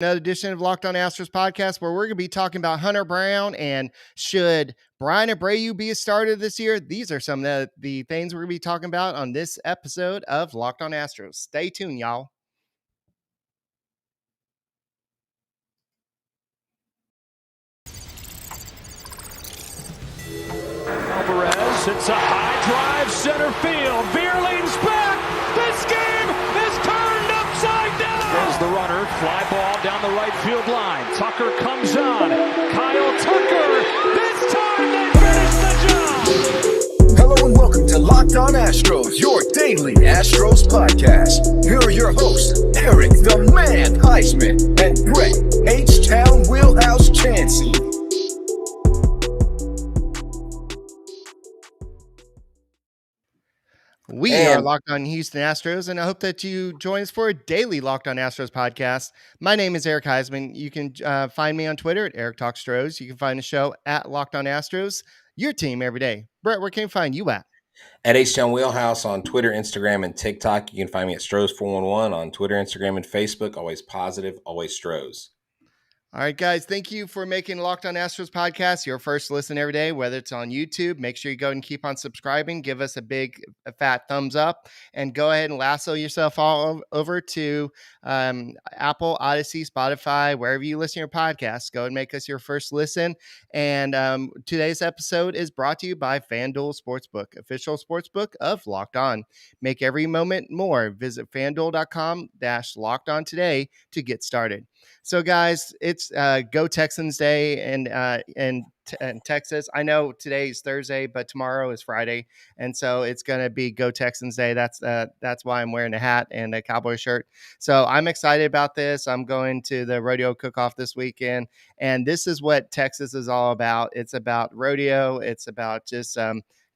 Another edition of Locked On Astros podcast, where we're going to be talking about Hunter Brown and should Bryan Abreu be a starter this year. These are some of the things we're going to be talking about on this episode of Locked On Astros. Stay tuned, y'all. Alvarez hits a high drive center field. Veer leans back. This game is turned upside down. There's the runner. Fly ball down the right field line. Tucker comes on. Kyle Tucker. This time they finish the job. Hello and welcome to Locked On Astros, your daily Astros podcast. Here are your hosts, Eric the Man Huysman and Brett H-Town Wheelhouse Chancey. We are Locked On Houston Astros, and I hope that you join us for a daily Locked On Astros podcast. My name is Eric Huysman. You can find me on Twitter at Eric Talk Stros. You can find the show at Locked On Astros, your team every day. Brett, where can you find you at? At H-Town Wheelhouse on Twitter, Instagram, and TikTok. You can find me at Stros411 on Twitter, Instagram, and Facebook. Always positive, always Stros. All right, guys, thank you for making Locked On Astros podcast your first listen every day, whether it's on YouTube. Make sure you go and keep on subscribing. Give us a big, fat thumbs up, and go ahead and lasso yourself all over to Apple, Odyssey, Spotify, wherever you listen to your podcasts. Go and make us your first listen. And today's episode is brought to you by FanDuel Sportsbook, official sportsbook of Locked On. Make every moment more. Visit FanDuel.com/LockedOn today to get started. So, guys, it's Go Texans Day in Texas. I know today's Thursday, but tomorrow is Friday, and so it's going to be Go Texans Day. That's why I'm wearing a hat and a cowboy shirt. So I'm excited about this. I'm going to the rodeo cook-off this weekend, and this is what Texas is all about. It's about rodeo. It's about just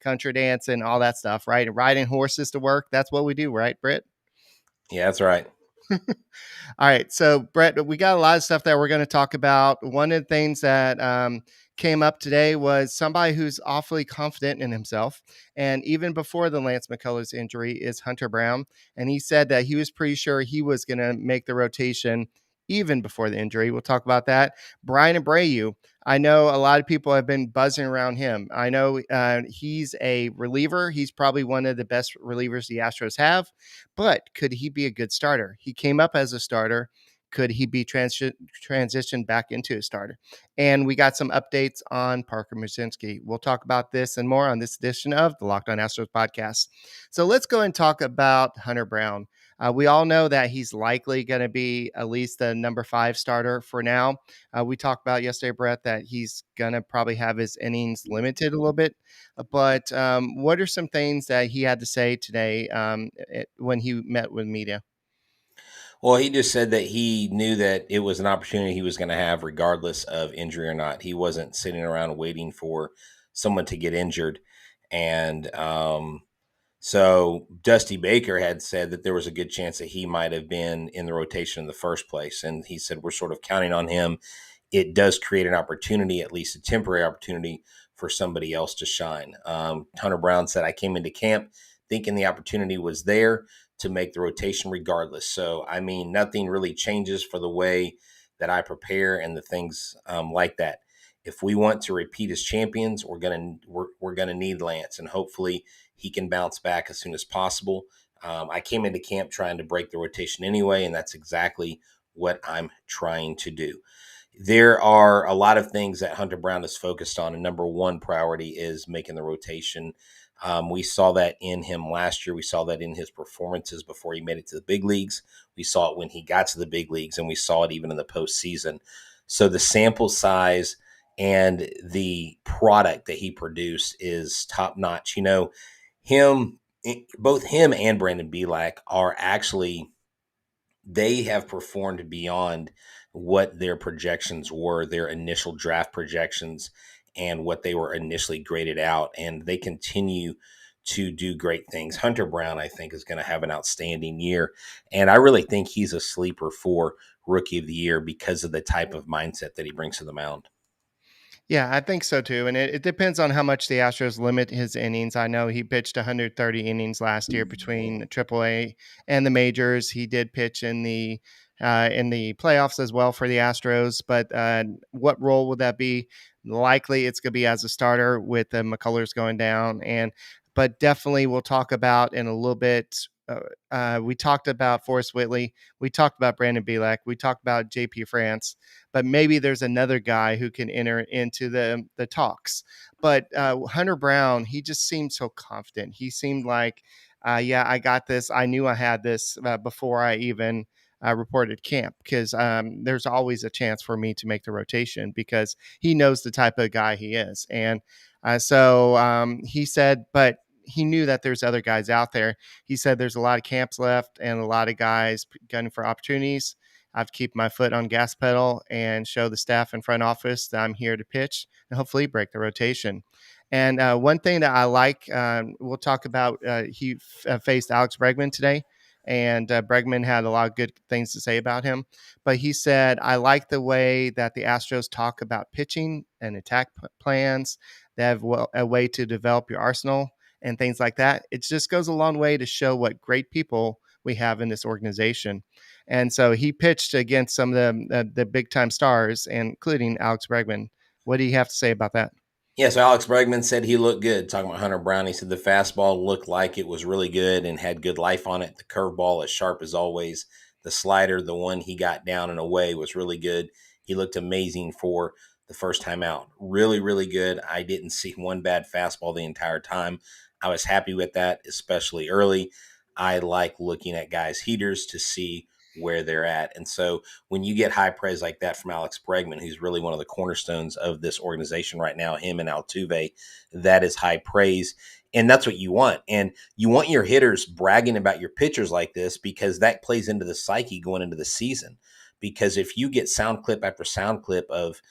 country dance and all that stuff, right? And riding horses to work. That's what we do, right, Britt? Yeah, that's right. All right. So, Brett, we got a lot of stuff that we're going to talk about. One of the things that came up today was somebody who's awfully confident in himself. And even before the Lance McCullers injury is Hunter Brown. And he said that he was pretty sure he was going to make the rotation even before the injury. We'll talk about that. Bryan Abreu. I know a lot of people have been buzzing around him. I know he's a reliever. He's probably one of the best relievers the Astros have, but could he be a good starter? He came up as a starter. Could he be transitioned back into a starter? And we got some updates on Parker Muszynski. We'll talk about this and more on this edition of the Locked On Astros podcast. So let's go and talk about Hunter Brown. We all know that he's likely going to be at least the number 5 starter for now. We talked about yesterday, Brett, that he's going to probably have his innings limited a little bit. But what are some things that he had to say today when he met with media? Well, he just said that he knew that it was an opportunity he was going to have regardless of injury or not. He wasn't sitting around waiting for someone to get injured. And so Dusty Baker had said that there was a good chance that he might have been in the rotation in the first place. And he said, we're sort of counting on him. It does create an opportunity, at least a temporary opportunity, for somebody else to shine. Hunter Brown said, I came into camp thinking the opportunity was there to make the rotation regardless. So, I mean, nothing really changes for the way that I prepare and the things like that. If we want to repeat as champions, we're gonna need Lance, and hopefully he can bounce back as soon as possible. I came into camp trying to break the rotation anyway, and that's exactly what I'm trying to do. There are a lot of things that Hunter Brown is focused on, and number one priority is making the rotation. We saw that in him last year. We saw that in his performances before he made it to the big leagues. We saw it when he got to the big leagues, and we saw it even in the postseason. So the sample size and the product that he produced is top notch. You know, both him and Brandon Bielak are actually, they have performed beyond what their projections were, their initial draft projections, and what they were initially graded out. And they continue to do great things. Hunter Brown, I think, is going to have an outstanding year. And I really think he's a sleeper for Rookie of the Year because of the type of mindset that he brings to the mound. Yeah, I think so too. And it depends on how much the Astros limit his innings. I know he pitched 130 innings last year between AAA and the majors. He did pitch in the in the playoffs as well for the Astros. But what role would that be? Likely it's going to be as a starter with the McCullers going down. But definitely we'll talk about in a little bit. We talked about Forrest Whitley. We talked about Brandon Bielak. We talked about JP France. But maybe there's another guy who can enter into the talks. But Hunter Brown, he just seemed so confident. He seemed like, yeah, I got this. I knew I had this before I even reported camp, because there's always a chance for me to make the rotation because he knows the type of guy he is. And so he said, but he knew that there's other guys out there. He said there's a lot of camps left and a lot of guys gunning for opportunities. I have to keep my foot on gas pedal and show the staff in front office that I'm here to pitch and hopefully break the rotation. And one thing that I like, we'll talk about, he faced Alex Bregman today, and Bregman had a lot of good things to say about him. But he said, I like the way that the Astros talk about pitching and attack plans. They have a way to develop your arsenal and things like that. It just goes a long way to show what great people we have in this organization. And so he pitched against some of the big time stars, including Alex Bregman. What do you have to say about that? Yeah, so Alex Bregman said he looked good. Talking about Hunter Brown, he said the fastball looked like it was really good and had good life on it. The curveball, as sharp as always. The slider, the one he got down and away, was really good. He looked amazing for the first time out. Really, really good. I didn't see one bad fastball the entire time. I was happy with that, especially early. I like looking at guys' heaters to see where they're at. And so when you get high praise like that from Alex Bregman, who's really one of the cornerstones of this organization right now, him and Altuve, that is high praise. And that's what you want. And you want your hitters bragging about your pitchers like this, because that plays into the psyche going into the season. Because if you get sound clip after sound clip of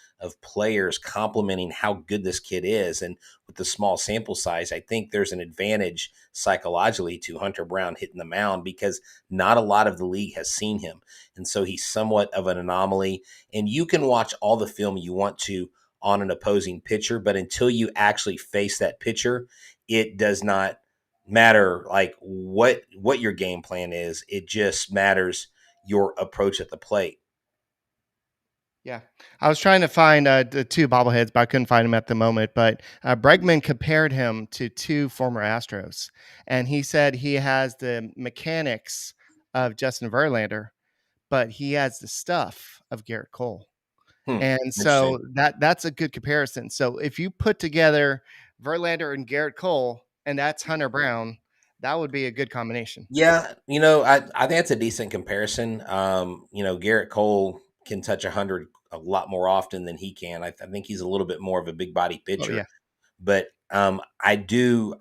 players complimenting how good this kid is, and with the small sample size, I think there's an advantage psychologically to Hunter Brown hitting the mound, because not a lot of the league has seen him. And so he's somewhat of an anomaly. And you can watch all the film you want to on an opposing pitcher, but until you actually face that pitcher, it does not matter like what your game plan is. It just matters your approach at the plate. Yeah, I was trying to find the two bobbleheads, but I couldn't find them at the moment. But Bregman compared him to two former Astros, and he said he has the mechanics of Justin Verlander, but he has the stuff of Garrett Cole. And so Interesting. that's a good comparison. So if you put together Verlander and Garrett Cole, and that's Hunter Brown, that would be a good combination. Yeah, I think that's a decent comparison. Garrett Cole can touch 100 a lot more often than he can. I think he's a little bit more of a big body Oh yeah, pitcher, but I do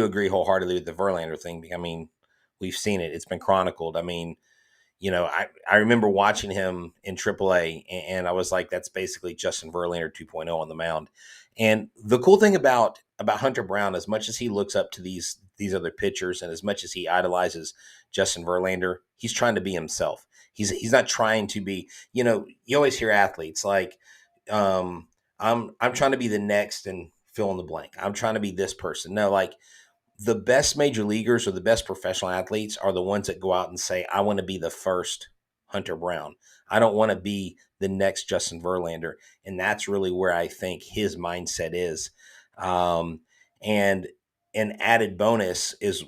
agree wholeheartedly with the Verlander thing. I mean, we've seen it; it's been chronicled. I mean, I remember watching him in AAA, and I was like, that's basically Justin Verlander 2.0 on the mound. And the cool thing about Hunter Brown, as much as he looks up to these other pitchers, and as much as he idolizes Justin Verlander, he's trying to be himself. He's not trying to be. You always hear athletes like, I'm trying to be the next and fill in the blank. I'm trying to be this person. No, like the best major leaguers or the best professional athletes are the ones that go out and say, I want to be the first Hunter Brown. I don't want to be the next Justin Verlander. And that's really where I think his mindset is. And an added bonus is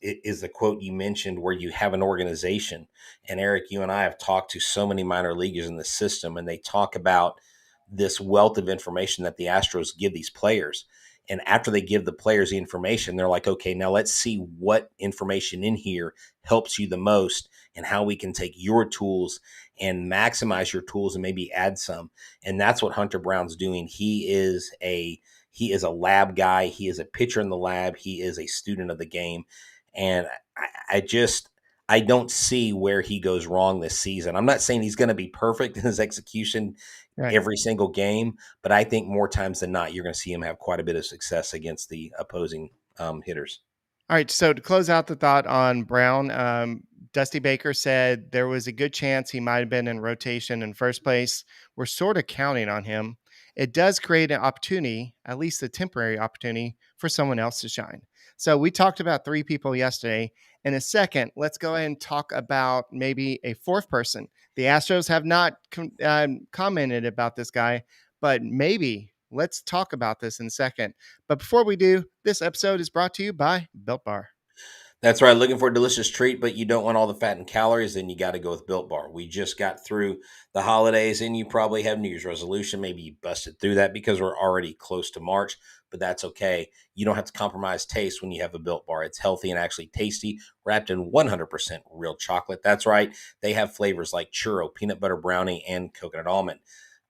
the quote you mentioned, where you have an organization. And Eric, you and I have talked to so many minor leaguers in the system, and they talk about this wealth of information that the Astros give these players. And after they give the players the information, they're like, okay, now let's see what information in here helps you the most, and how we can take your tools and maximize your tools and maybe add some. And that's what Hunter Brown's doing. He is a lab guy. He is a pitcher in the lab. He is a student of the game. And I don't see where he goes wrong this season. I'm not saying he's going to be perfect in his execution right. every single game, but I think more times than not, you're going to see him have quite a bit of success against the opposing hitters. All right. So to close out the thought on Brown, Dusty Baker said there was a good chance he might have been in rotation in first place. We're sort of counting on him. It does create an opportunity, at least a temporary opportunity, for someone else to shine. So we talked about three people yesterday, In a second, let's go ahead and talk about maybe a fourth person. The Astros have not commented about this guy, but maybe let's talk about this in a second. But before we do, this episode is brought to you by Built Bar. That's right. Looking for a delicious treat, but you don't want all the fat and calories, then you got to go with Built Bar. We just got through the holidays, and you probably have New Year's resolution. Maybe you busted through that because we're already close to March, but that's okay. You don't have to compromise taste when you have a Built Bar. It's healthy and actually tasty, wrapped in 100% real chocolate. That's right. They have flavors like churro, peanut butter brownie, and coconut almond.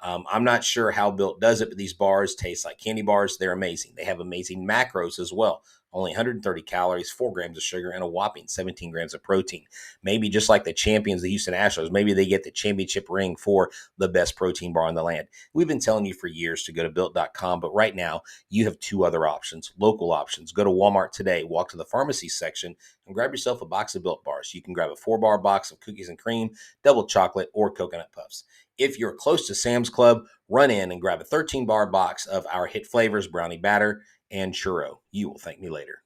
I'm not sure how Built does it, but these bars taste like candy bars. They're amazing. They have amazing macros as well. Only 130 calories, 4 grams of sugar, and a whopping 17 grams of protein. Maybe just like the champions, the Houston Astros, maybe they get the championship ring for the best protein bar in the land. We've been telling you for years to go to Built.com, but right now you have 2 other options, local options. Go to Walmart today, walk to the pharmacy section, and grab yourself a box of Built Bars. You can grab a 4-bar box of cookies and cream, double chocolate, or coconut puffs. If you're close to Sam's Club, run in and grab a 13-bar box of our hit flavors, brownie batter, and churro. You will thank me later.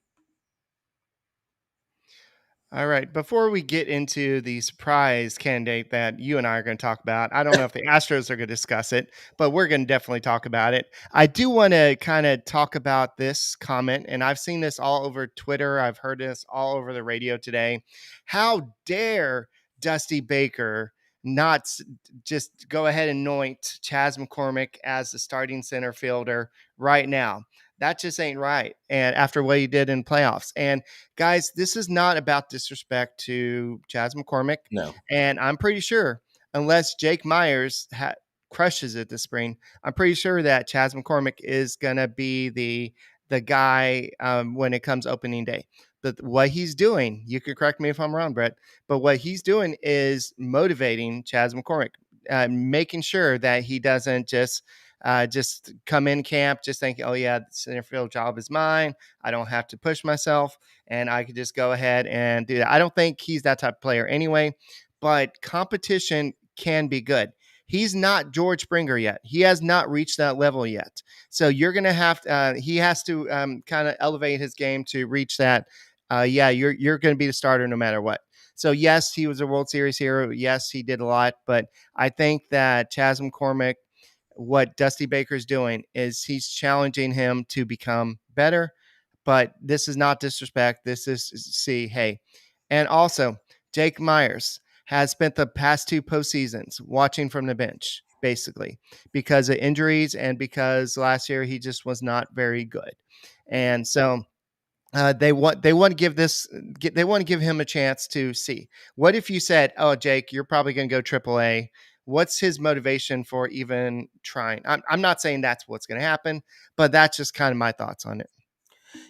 All right. Before we get into the surprise candidate that you and I are going to talk about, I don't know if the Astros are going to discuss it, but we're going to definitely talk about it. I do want to kind of talk about this comment, and I've seen this all over Twitter. I've heard this all over the radio today. How dare Dusty Baker not just go ahead and anoint Chas McCormick as the starting center fielder right now? That just ain't right. And after what he did in playoffs. And guys, this is not about disrespect to Chas McCormick. No. And I'm pretty sure, unless Jake Myers crushes it this spring, I'm pretty sure that Chas McCormick is going to be the guy when it comes opening day. But what he's doing, you can correct me if I'm wrong, Brett, but what he's doing is motivating Chas McCormick, making sure that he doesn't just come in camp just thinking, oh yeah, the center field job is mine. I don't have to push myself and I could just go ahead and do that. I don't think he's that type of player anyway, but competition can be good. He's not George Springer yet. He has not reached that level yet. So you're going to have he has to kind of elevate his game to reach that. You're going to be the starter no matter what. So yes, he was a World Series hero. Yes, he did a lot, but I think that Chas McCormick, what Dusty Baker's doing is he's challenging him to become better, but this is not disrespect. This is see, hey. And also, Jake Myers has spent the past 2 postseasons watching from the bench, basically, because of injuries and because last year he just was not very good. And so they want to give him a chance to see. What if you said, "Oh, Jake, you're probably going to go AAA." What's his motivation for even trying? I'm not saying that's what's going to happen, but that's just kind of my thoughts on it.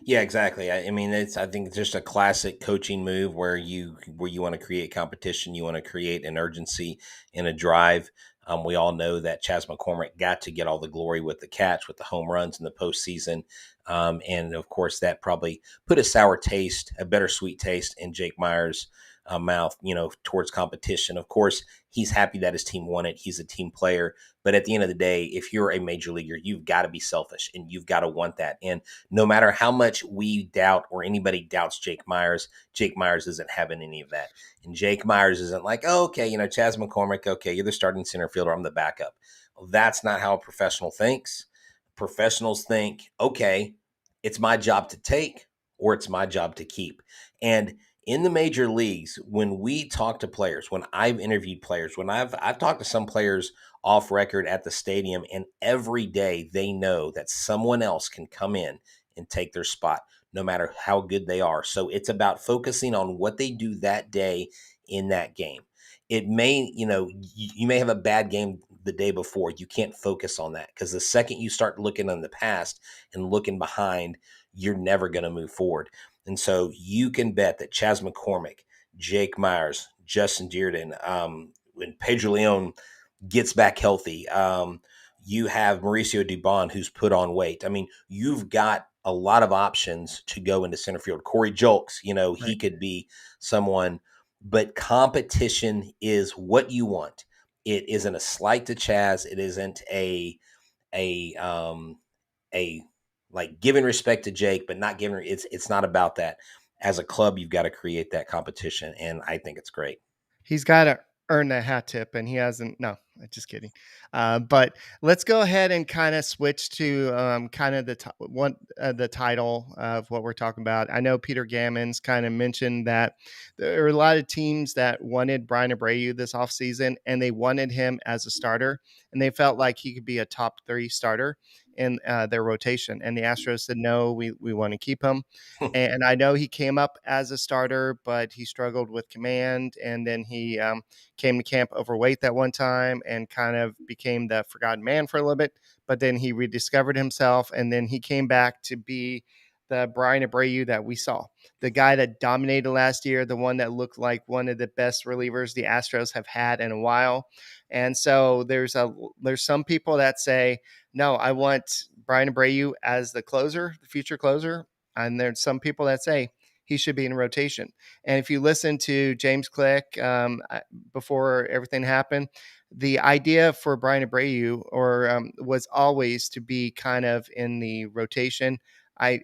Yeah, exactly. I mean, I think it's just a classic coaching move where you want to create competition, you want to create an urgency and a drive. We all know that Chas McCormick got to get all the glory with the catch, with the home runs in the postseason. And of course, that probably put a bittersweet taste in Jake Myers' mouth, towards competition. Of course, he's happy that his team won it. He's a team player. But at the end of the day, if you're a major leaguer, you've got to be selfish and you've got to want that. And no matter how much we doubt or anybody doubts Jake Myers isn't having any of that. And Jake Myers isn't like, oh, okay, Chas McCormick, okay, you're the starting center fielder, I'm the backup. Well, that's not how a professional thinks. Professionals think, okay, it's my job to take or it's my job to keep. And in the major leagues, when we talk to players, when I've interviewed players, when I've talked to some players off record at the stadium, and every day they know that someone else can come in and take their spot, no matter how good they are. So it's about focusing on what they do that day in that game. It may, you may have a bad game the day before. You can't focus on that because the second you start looking in the past and looking behind, you're never going to move forward. And so you can bet that Chas McCormick, Jake Myers, Justin Dearden, when Pedro Leon gets back healthy, you have Mauricio Dubon, who's put on weight. I mean, you've got a lot of options to go into center field. Corey Julks, he could be someone, but competition is what you want. It isn't a slight to Chas. It isn't a like giving respect to Jake, but not giving. It's not about that as a club, you've got to create that competition, and I think it's great. He's got to earn that hat tip, and he hasn't. No, just kidding. But let's go ahead and kind of switch to kind of the title of what we're talking about. I know Peter Gammons kind of mentioned that there are a lot of teams that wanted Bryan Abreu this offseason, and they wanted him as a starter, and they felt like he could be a top 3 starter in their rotation. And the Astros said, no, we want to keep him. And I know he came up as a starter, but he struggled with command. And then he came to camp overweight that one time and kind of became the forgotten man for a little bit. But then he rediscovered himself. And then he came back to be the Bryan Abreu that we saw, the guy that dominated last year, the one that looked like one of the best relievers the Astros have had in a while. And so there's some people that say, no, I want Bryan Abreu as the closer, the future closer. And there's some people that say he should be in rotation. And if you listen to James Click before everything happened, the idea for Bryan Abreu was always to be kind of in the rotation. I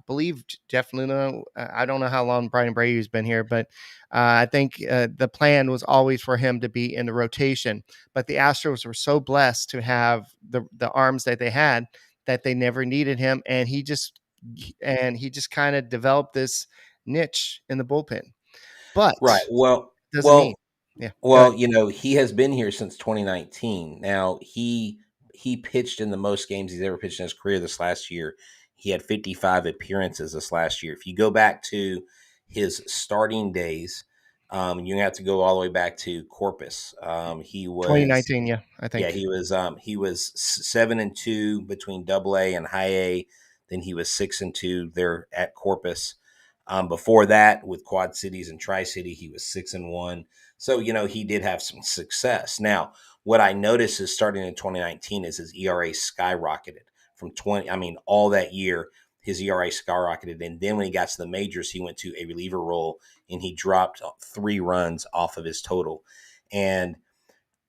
believe Jeff Luna, I don't know how long Bryan Abreu's been here, but I think the plan was always for him to be in the rotation. But the Astros were so blessed to have the arms that they had that they never needed him. And he just kind of developed this niche in the bullpen. But Right. doesn't mean, yeah. Go ahead. He has been here since 2019. Now he pitched in the most games he's ever pitched in his career this last year. He had 55 appearances this last year. If you go back to his starting days, you have to go all the way back to Corpus. He was 2019, yeah, I think. he was 7-2 between Double A and High A. Then he was 6-2 there at Corpus. Before that, with Quad Cities and Tri City, he was 6-1. So he did have some success. Now, what I noticed is starting in 2019 is his ERA skyrocketed from 20. I mean, all that year his ERA skyrocketed, and then when he got to the majors, he went to a reliever role and he dropped 3 runs off of his total. And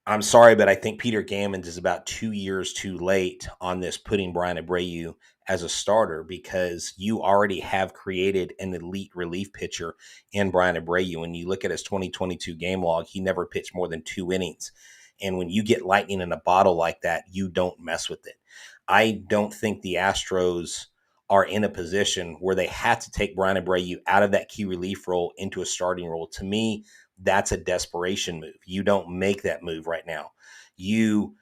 I'm sorry, but I think Peter Gammons is about 2 years too late on this, putting Bryan Abreu as a starter, because you already have created an elite relief pitcher in Bryan Abreu. When you look at his 2022 game log, he never pitched more than 2 innings. And when you get lightning in a bottle like that, you don't mess with it. I don't think the Astros are in a position where they have to take Bryan Abreu out of that key relief role into a starting role. To me, that's a desperation move. You don't make that move right now. You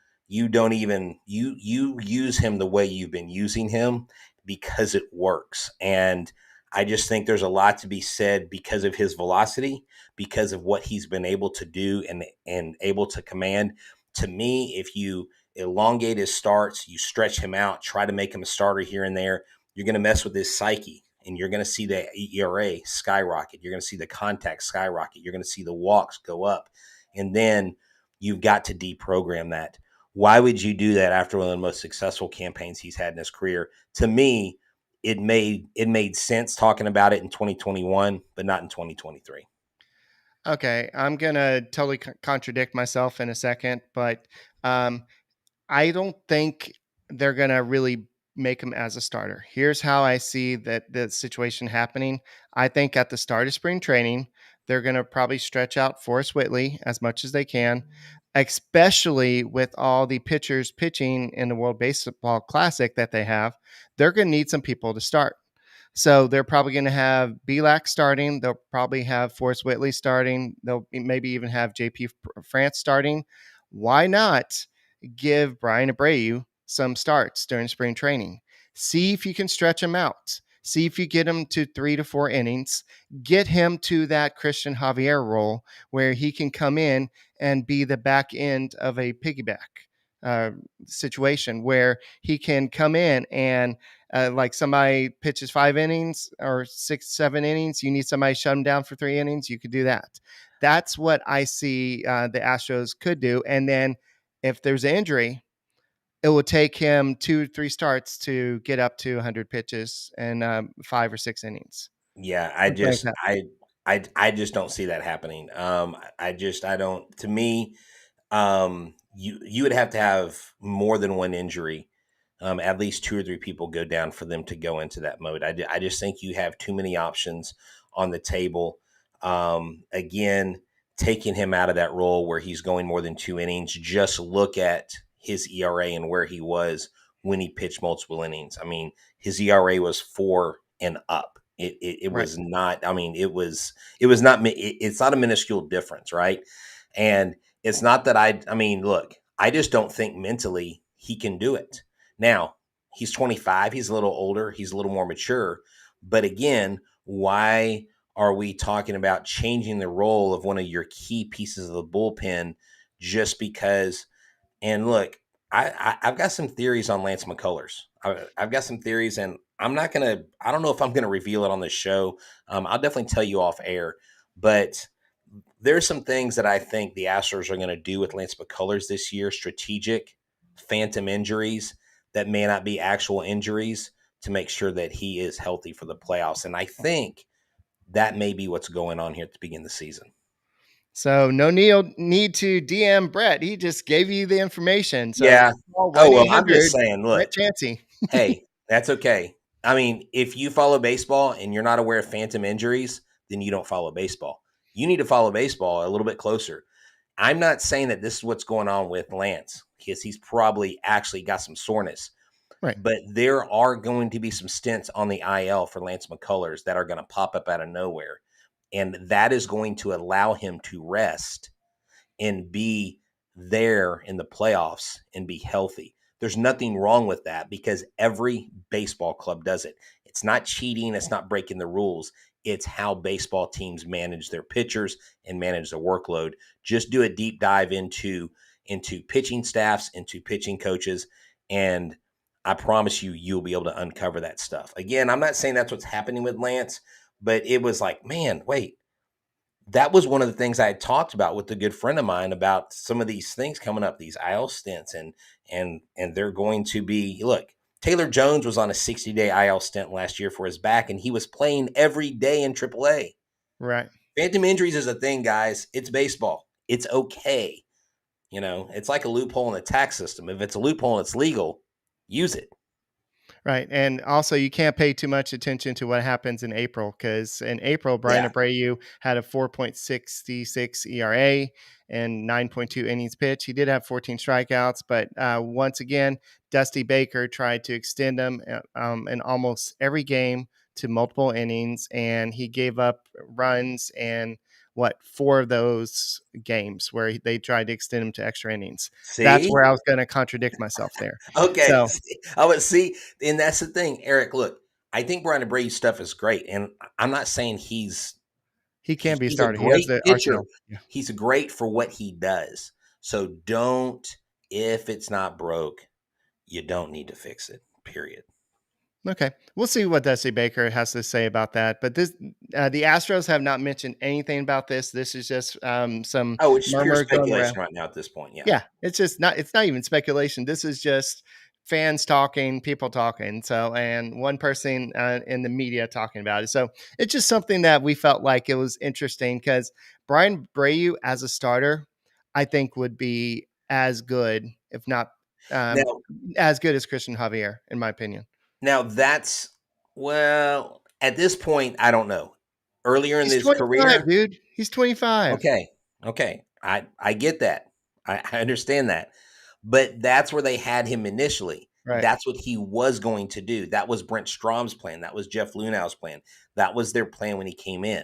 don't even you use him the way you've been using him because it works. And I just think there's a lot to be said because of his velocity, because of what he's been able to do and able to command. To me, if you elongate his starts, you stretch him out, try to make him a starter here and there, you're going to mess with his psyche. And you're going to see the ERA skyrocket. You're going to see the contact skyrocket. You're going to see the walks go up. And then you've got to deprogram that. Why would you do that after one of the most successful campaigns he's had in his career? To me, it made sense talking about it in 2021, but not in 2023. Okay, I'm going to totally contradict myself in a second, but I don't think they're going to really make him as a starter. Here's how I see that the situation happening. I think at the start of spring training, they're going to probably stretch out Forrest Whitley as much as they can, especially with all the pitchers pitching in the World Baseball Classic that they have. They're going to need some people to start. So they're probably going to have Belak starting. They'll probably have Forrest Whitley starting. They'll maybe even have JP France starting. Why not give Bryan Abreu some starts during spring training? See if you can stretch him out. See if you get him to 3 to 4 innings. Get him to that Christian Javier role where he can come in and be the back end of a piggyback situation where he can come in and like somebody pitches 5 innings or 6, 7 innings. You need somebody to shut him down for 3 innings. You could do that. That's what I see the Astros could do. And then if there's an injury, it will take him 2-3 starts to get up to 100 pitches and 5 or 6 innings. Yeah, Like that. I just don't see that happening. I don't. To me, you would have to have more than one injury. At least 2 or 3 people go down for them to go into that mode. I just think you have too many options on the table. Again, taking him out of that role where he's going more than 2 innings. Just look at his ERA and where he was when he pitched multiple innings. I mean, his ERA was 4 and up. It Right. was not. I mean, it was not. It's not a minuscule difference, right? And it's not that I mean, look, I just don't think mentally he can do it. Now, he's 25. He's a little older. He's a little more mature. But again, why are we talking about changing the role of one of your key pieces of the bullpen just because? And look, I've got some theories on Lance McCullers. I've got some theories, and I don't know if I'm going to reveal it on this show. I'll definitely tell you off air. But there's some things that I think the Astros are going to do with Lance McCullers this year, strategic, phantom injuries that may not be actual injuries to make sure that he is healthy for the playoffs. And I think that may be what's going on here at the beginning of the season. So no need to DM Brett. He just gave you the information. So yeah. call Oh, well, I'm just saying, look, Brett Chancey. Hey, that's okay. I mean, if you follow baseball and you're not aware of phantom injuries, then you don't follow baseball. You need to follow baseball a little bit closer. I'm not saying that this is what's going on with Lance because he's probably actually got some soreness. Right. But there are going to be some stints on the IL for Lance McCullers that are going to pop up out of nowhere. And that is going to allow him to rest and be there in the playoffs and be healthy. There's nothing wrong with that because every baseball club does it. It's not cheating. It's not breaking the rules. It's how baseball teams manage their pitchers and manage their workload. Just do a deep dive into pitching staffs, into pitching coaches, and I promise you, you'll be able to uncover that stuff. Again, I'm not saying that's what's happening with Lance, but it was like, man, wait. That was one of the things I had talked about with a good friend of mine about some of these things coming up, these IL stints, and they're going to be, look, Taylor Jones was on a 60-day IL stint last year for his back, and he was playing every day in AAA. Right. Phantom injuries is a thing, guys. It's baseball. It's okay. You know, it's like a loophole in the tax system. If it's a loophole and it's legal, use it. Right. And also, you can't pay too much attention to what happens in April because in April, Bryan Abreu had a 4.66 ERA and 9.2 innings pitched. He did have 14 strikeouts, but once again, Dusty Baker tried to extend him in almost every game to multiple innings, and he gave up runs and 4 of those games where they tried to extend him to extra innings. See? That's where I was going to contradict myself there. Okay. So, I would see, and that's the thing, Eric. Look, I think Bryan Abreu's stuff is great, and I'm not saying he can be he's a started. He has great the pitcher. arsenal. Yeah. He's great for what he does. So don't, if it's not broke, you don't need to fix it. Period. Okay, we'll see what Dusty Baker has to say about that. But the Astros have not mentioned anything about this. This is just some Oh, it's pure murmur going around. speculation right now at this point. Yeah. Yeah, it's just not. It's not even speculation. This is just fans talking, people talking. So, and one person in the media talking about it. So, it's just something that we felt like it was interesting because Bryan Abreu as a starter, I think would be as good, if not Now, as good as Christian Javier, in my opinion. now that's, well, at this point, I don't know. Earlier in He's his 25, career, dude. He's 25. okay, I get that. I understand that. But that's where they had him initially. Right. That's what he was going to do. That was Brent Strom's plan. That was Jeff Lunau's plan. That was their plan when he came in.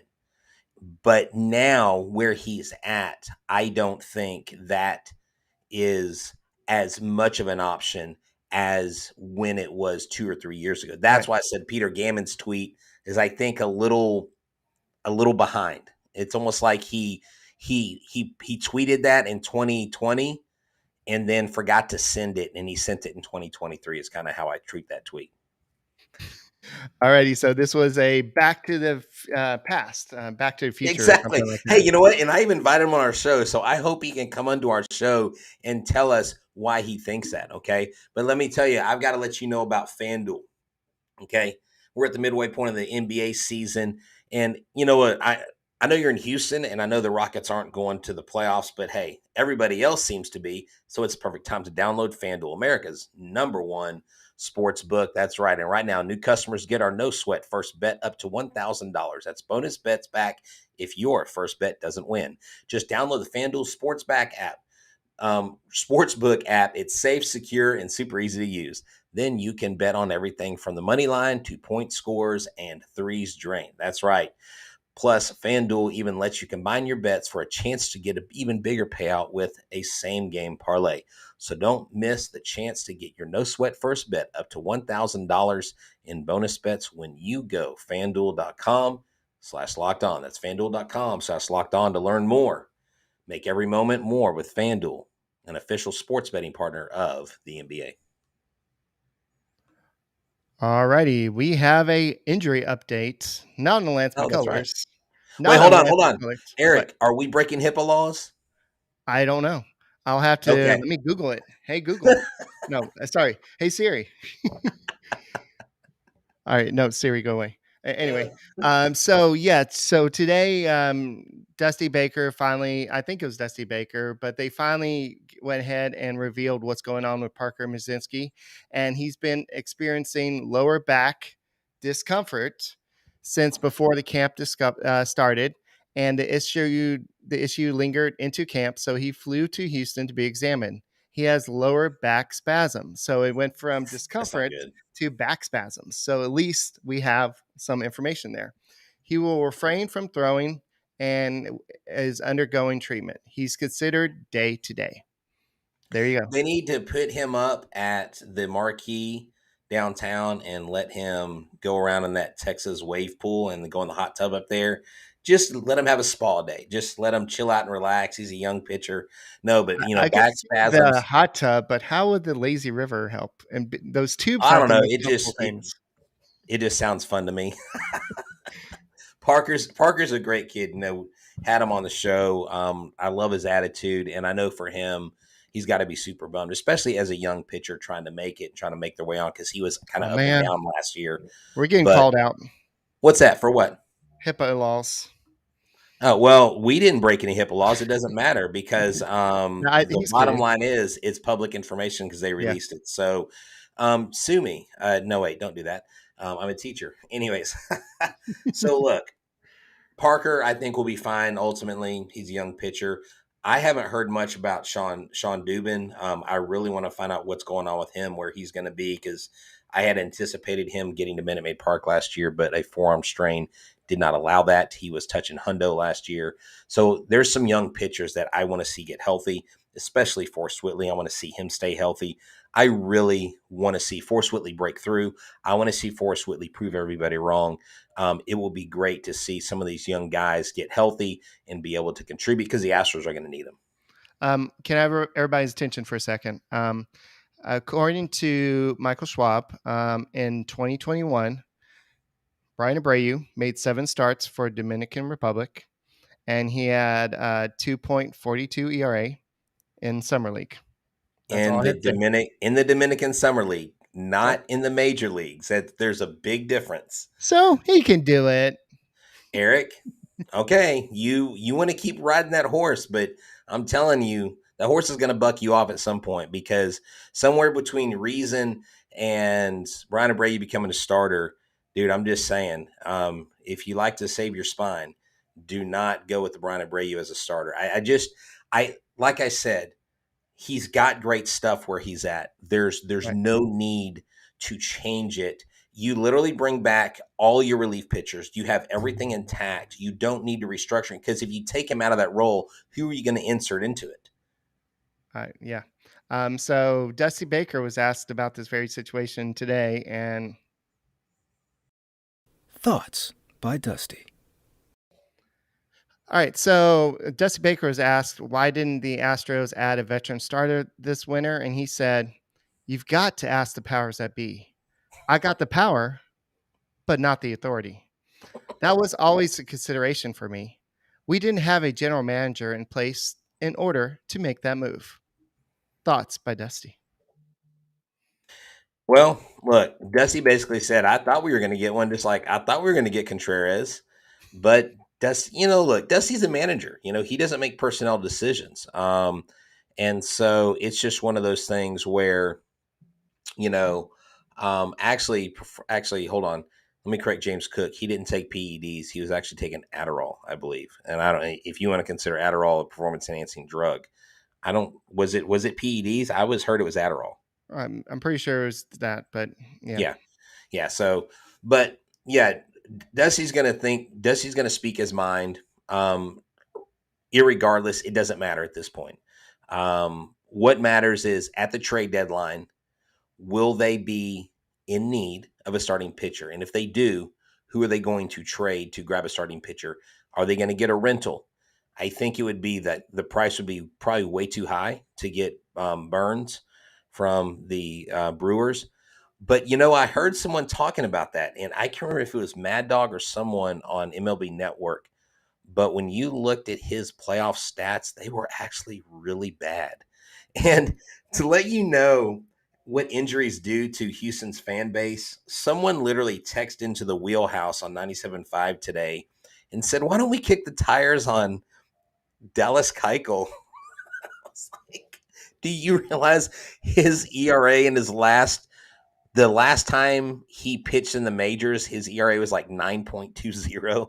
But now where he's at, I don't think that is as much of an option as when it was 2 or 3 years ago. That's why I said Peter Gammon's tweet is, I think, a little behind. It's almost like he tweeted that in 2020 and then forgot to send it, and he sent it in 2023 is kind of how I treat that tweet. Alrighty, so this was a back to the past, back to the future. Exactly. Or like hey, you know what? And I even invited him on our show, so I hope he can come onto our show and tell us why he thinks that, okay? But let me tell you, I've got to let you know about FanDuel, okay? We're at the midway point of the NBA season, and you know what? I know you're in Houston, and I know the Rockets aren't going to the playoffs, but hey, everybody else seems to be. So it's a perfect time to download FanDuel, America's #1 sports book. That's right. And right now, new customers get our no sweat first bet up to $1,000. That's bonus bets back if your first bet doesn't win. Just download the FanDuel Sportsbook app. It's safe, secure, and super easy to use. Then you can bet on everything from the money line to point scores and threes drained. That's right. Plus, FanDuel even lets you combine your bets for a chance to get an even bigger payout with a same game parlay. So don't miss the chance to get your no sweat first bet up to $1,000 in bonus bets when you go FanDuel.com/locked on. That's FanDuel.com/locked on to learn more. Make every moment more with FanDuel, an official sports betting partner of the NBA. All righty, we have a injury update, not on the Lance Oh, that's right. McCullers. Wait, Not hold on on, Lance hold on. McCullers. What? Eric, are we breaking HIPAA laws? I don't know. I'll have to Okay. let me Google it. Hey, Google. No, sorry. Hey, Siri. All right, no, Siri, go away. Anyway, so today, Dusty Baker finally, I think it was Dusty Baker, but they finally went ahead and revealed what's going on with Parker Mazinski, and he's been experiencing lower back discomfort since before the camp started, and the issue lingered into camp, so he flew to Houston to be examined. He has lower back spasm, so it went from That's not discomfort good. to back spasms. So at least we have some information there. He will refrain from throwing and is undergoing treatment. He's considered day to day. There you go. They need to put him up at the marquee downtown and let him go around in that Texas wave pool and go in the hot tub up there. Just let him have a spa day. Just let him chill out and relax. He's a young pitcher. No, but I could back see the spasms. hot tub, but how would the lazy river help? And those tubes I have don't the know. most helpful things. It just sounds fun to me. Parker's a great kid. Had him on the show. I love his attitude, and I know for him, he's got to be super bummed, especially as a young pitcher trying to make their way on, because he was kind Oh of up and man, down last year. we're getting But called out. what's that for? What? HIPAA laws. Oh, well, we didn't break any HIPAA laws. It doesn't matter because No, the he's bottom kidding. line is it's public information because they Yeah. released it. So sue me. No, wait, don't do that. I'm a teacher. Anyways, so look, Parker, I think, will be fine. Ultimately, he's a young pitcher. I haven't heard much about Sean Dubin. I really want to find out what's going on with him, where he's going to be, because I had anticipated him getting to Minute Maid Park last year, but a forearm strain did not allow that. He was touching Hundo last year. So there's some young pitchers that I want to see get healthy, especially Forrest Whitley. I want to see him stay healthy. I really want to see Forrest Whitley break through. I want to see Forrest Whitley prove everybody wrong. It will be great to see some of these young guys get healthy and be able to contribute, because the Astros are going to need them. Can I have everybody's attention for a second? According to Michael Schwab, in 2021, Bryan Abreu made 7 starts for Dominican Republic, and he had 2.42 ERA in Summer League. That's all I had to say. In the Dominican Summer League, not in the major leagues. There's a big difference. So he can do it. Eric, okay, you want to keep riding that horse, but I'm telling you, the horse is going to buck you off at some point, because somewhere between Reason and Bryan Abreu becoming a starter, dude, I'm just saying, if you like to save your spine, do not go with the Bryan Abreu as a starter. I like I said, he's got great stuff where he's at. There's Right. no need to change it. You literally bring back all your relief pitchers. You have everything intact. You don't need to restructure it, because if you take him out of that role, who are you going to insert into it? Yeah. So Dusty Baker was asked about this very situation today, and Thoughts by Dusty. all right. So Dusty Baker was asked, why didn't the Astros add a veteran starter this winter? And he said, "You've got to ask the powers that be. I got the power, but not the authority. That was always a consideration for me. We didn't have a general manager in place in order to make that move." Thoughts by Dusty. Well, look, Dusty basically said, I thought we were going to get one, just like I thought we were going to get Contreras, but Dusty's a manager. He doesn't make personnel decisions. And so it's just one of those things where, actually, hold on. Let me correct James Cook. He didn't take PEDs. He was actually taking Adderall, I believe. And I don't, if you want to consider Adderall a performance enhancing drug, was it PEDs? I always heard it was Adderall. I'm pretty sure it was that, but yeah. Yeah. So, but yeah, Dusty's going to speak his mind. Irregardless, it doesn't matter at this point. What matters is at the trade deadline, will they be in need of a starting pitcher? And if they do, who are they going to trade to grab a starting pitcher? Are they going to get a rental? I think it would be that the price would be probably way too high to get Burns from the Brewers. But, I heard someone talking about that, and I can't remember if it was Mad Dog or someone on MLB Network. But when you looked at his playoff stats, they were actually really bad. And to let you know what injuries do to Houston's fan base, someone literally texted into the wheelhouse on 97.5 today and said, why don't we kick the tires on Dallas Keuchel? I was like, do you realize his ERA in the last time he pitched in the majors, his ERA was like 9.20.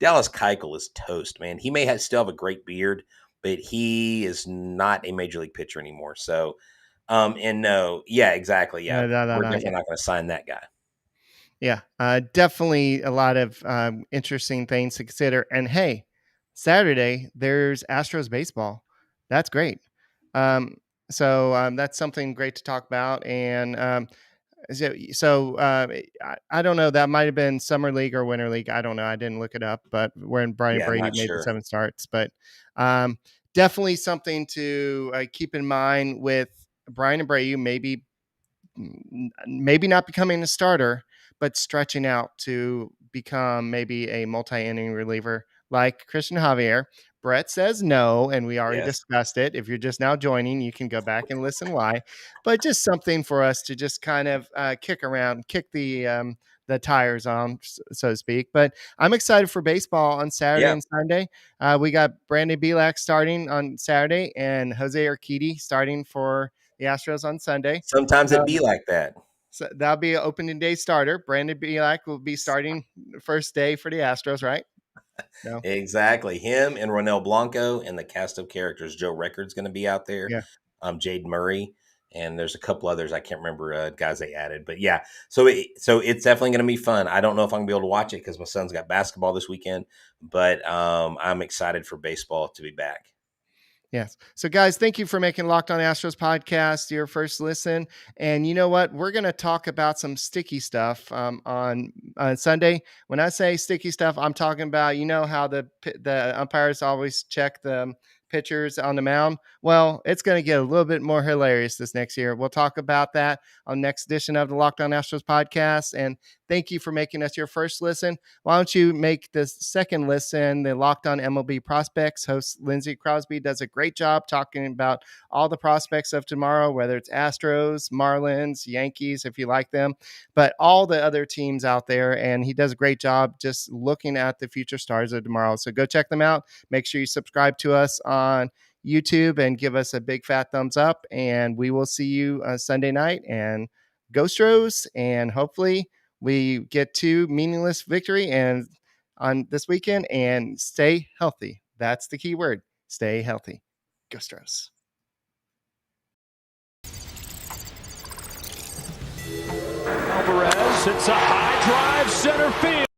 Dallas Keuchel is toast, man. He may still have a great beard, but he is not a major league pitcher anymore. So, and no, yeah, exactly. Yeah. We're definitely not going to sign that guy. Yeah. Definitely a lot of interesting things to consider. And hey, Saturday, there's Astros baseball. That's great. So that's something great to talk about. And I don't know. That might have been summer league or winter league. I don't know. I didn't look it up, but when Bryan Abreu made the 7 starts, but definitely something to keep in mind with Bryan Abreu, maybe not becoming a starter, but stretching out to become maybe a multi-inning reliever like Christian Javier. Brett says no, and we already discussed it. If you're just now joining, you can go back and listen why. But just something for us to just kind of kick the tires on, so to speak. But I'm excited for baseball on Saturday and Sunday. We got Brandon Bielak starting on Saturday and Jose Urquidy starting for the Astros on Sunday. Sometimes it be like that. So that'll be an opening day starter. Brandon Bielak will be starting the first day for the Astros, right? No. Exactly. Him and Ronel Blanco and the cast of characters. Joe Reckord's going to be out there. Yeah. Jade Murray. And there's a couple others. I can't remember guys they added. But yeah, so it's definitely going to be fun. I don't know if I'm going to be able to watch it because my son's got basketball this weekend. But I'm excited for baseball to be back. Yes. So, guys, thank you for making Locked On Astros podcast your first listen. And you know what? We're going to talk about some sticky stuff on Sunday. When I say sticky stuff, I'm talking about, how the umpires always check the pitchers on the mound. Well, it's going to get a little bit more hilarious this next year. We'll talk about that on next edition of the Locked On Astros podcast. And thank you for making us your first listen. Why don't you make the second listen? The Locked On MLB Prospects host Lindsey Crosby does a great job talking about all the prospects of tomorrow, whether it's Astros, Marlins, Yankees, if you like them, but all the other teams out there. And he does a great job just looking at the future stars of tomorrow. So go check them out. Make sure you subscribe to us on YouTube and give us a big fat thumbs up. And we will see you Sunday night. And go Astros, and hopefully we get 2 meaningless victory and on this weekend, and stay healthy. That's the key word. Stay healthy. Go Astros. Alvarez, it's a high drive center field.